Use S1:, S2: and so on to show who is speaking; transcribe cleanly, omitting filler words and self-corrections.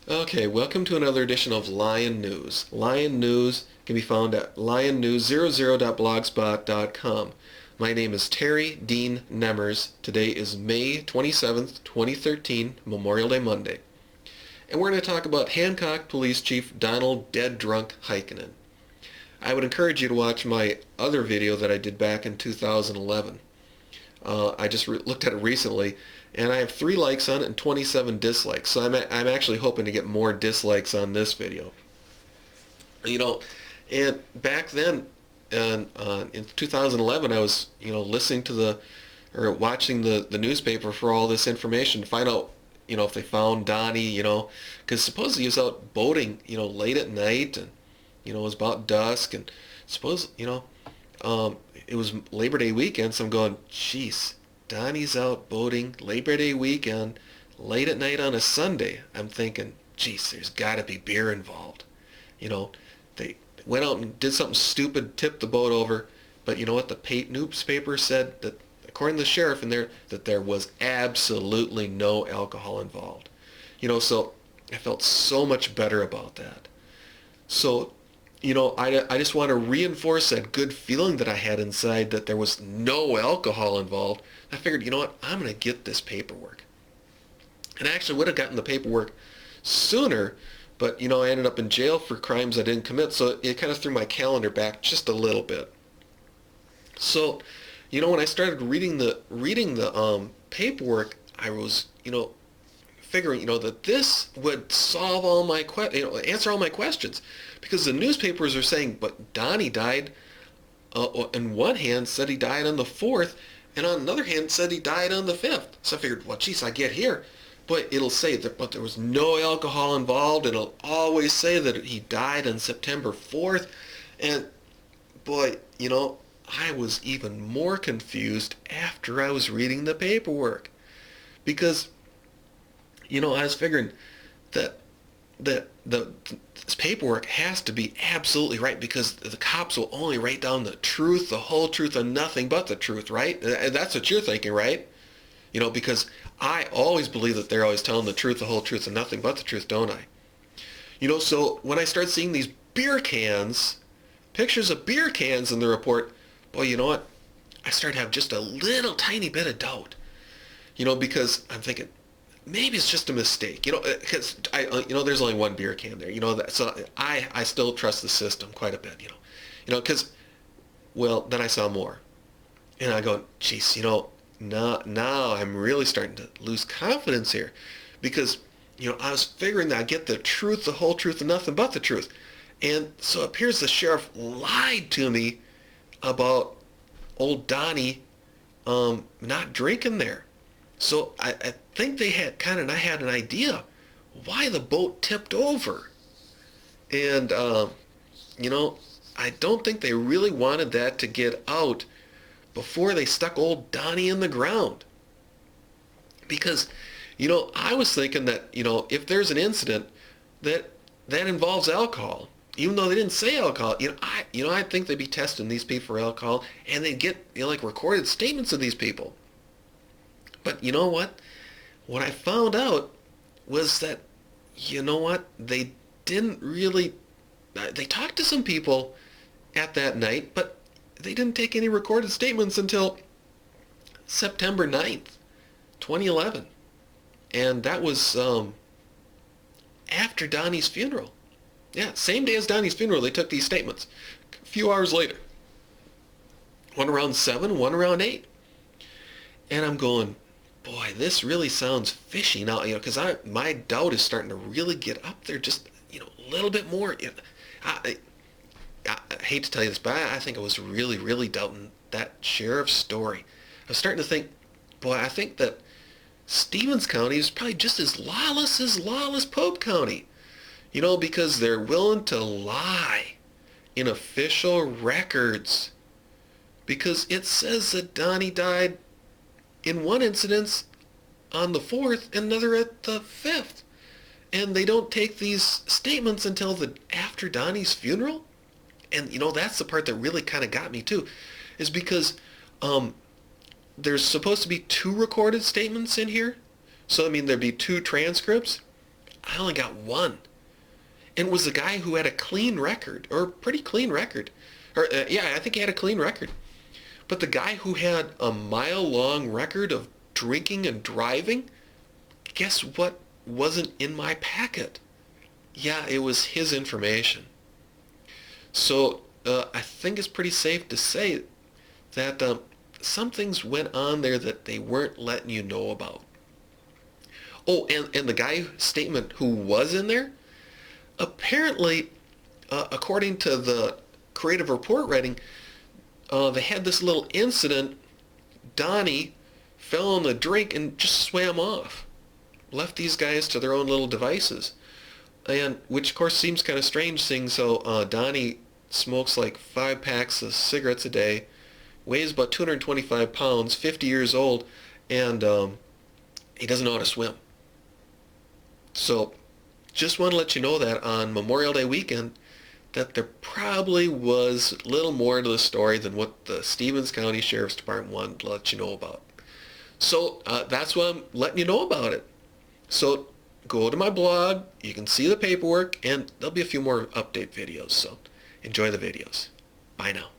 S1: Okay, welcome to another edition of Lion News. Lion News can be found at lionnews00.blogspot.com. My name is Terry Dean Nemmers. Today is May 27th, 2013, Memorial Day Monday. And we're going to talk about Hancock Police Chief Donald Dead Drunk Heikkinen. I would encourage you to watch my other video that I did back in 2011. I just looked at it recently, and I have 3 likes on it and 27 dislikes. So I'm actually hoping to get more dislikes on this video. And back then, in 2011, I was listening to or watching the newspaper for all this information to find out if they found Donnie, because supposedly he was out boating late at night, and it was about dusk, and suppose it was Labor Day weekend, so I'm going, jeez, Donnie's out boating Labor Day weekend, late at night on a Sunday. I'm thinking, jeez, there's got to be beer involved. They went out and did something stupid, tipped the boat over, but you know what? The newspaper said that, according to the sheriff in there, that there was absolutely no alcohol involved. So I felt so much better about that. So I just want to reinforce that good feeling that I had inside that there was no alcohol involved. I figured, you know what, I'm going to get this paperwork. And I actually would have gotten the paperwork sooner, but, I ended up in jail for crimes I didn't commit, so it kind of threw my calendar back just a little bit. So, when I started reading the paperwork, I was, figuring, that this would solve all my answer all my questions, because the newspapers are saying, but Donnie died. On one hand, said he died on the 4th, and on another hand, said he died on the 5th. So I figured, well, geez, I get here, but it'll say that, but there was no alcohol involved, and it'll always say that he died on September 4th, and boy, I was even more confused after I was reading the paperwork, because I was figuring that this paperwork has to be absolutely right, because the cops will only write down the truth, the whole truth, and nothing but the truth, right? And that's what you're thinking, right? Because I always believe that they're always telling the truth, the whole truth, and nothing but the truth, don't I? So when I start seeing these beer cans, pictures of beer cans in the report, boy, you know what? I start to have just a little tiny bit of doubt, because I'm thinking, maybe it's just a mistake, because there's only one beer can there, so I still trust the system quite a bit, because, well, then I saw more, and I go, geez, now I'm really starting to lose confidence here, because, I was figuring that I'd get the truth, the whole truth, and nothing but the truth, and so it appears the sheriff lied to me about old Donnie, not drinking there. So I think they had I had an idea why the boat tipped over. And, I don't think they really wanted that to get out before they stuck old Donnie in the ground. Because, I was thinking that, if there's an incident that involves alcohol, even though they didn't say alcohol, I think they'd be testing these people for alcohol, and they'd get, recorded statements of these people. But you know what? What I found out was that, they didn't really, they talked to some people at that night, but they didn't take any recorded statements until September 9th, 2011. And that was after Donnie's funeral. Yeah, same day as Donnie's funeral, they took these statements. A few hours later. One around 7, one around 8. And I'm going, boy, this really sounds fishy now, because my doubt is starting to really get up there just, a little bit more. I hate to tell you this, but I think I was really, really doubting that sheriff's story. I was starting to think, boy, I think that Stevens County is probably just as lawless Pope County, because they're willing to lie in official records, because it says that Donnie died in one incident on the 4th, another at the 5th. And they don't take these statements until after Donnie's funeral. And, that's the part that really kind of got me, too, is because there's supposed to be 2 recorded statements in here. So, there'd be 2 transcripts. I only got one. And it was a guy who had a clean record, or a pretty clean record. Yeah, I think he had a clean record. But the guy who had a mile-long record of drinking and driving, guess what wasn't in my packet? Yeah, it was his information. So I think it's pretty safe to say that some things went on there that they weren't letting you know about. Oh, and the guy statement who was in there, apparently, according to the creative report writing, they had this little incident. Donnie fell in the drink and just swam off. Left these guys to their own little devices. And which of course seems kind of strange, seeing so Donnie smokes like 5 packs of cigarettes a day, weighs about 225 pounds, 50 years old, and he doesn't know how to swim. So just want to let you know that on Memorial Day weekend, that there probably was a little more to the story than what the Stevens County Sheriff's Department wanted to let you know about. So that's why I'm letting you know about it. So go to my blog, you can see the paperwork, and there'll be a few more update videos, so enjoy the videos. Bye now.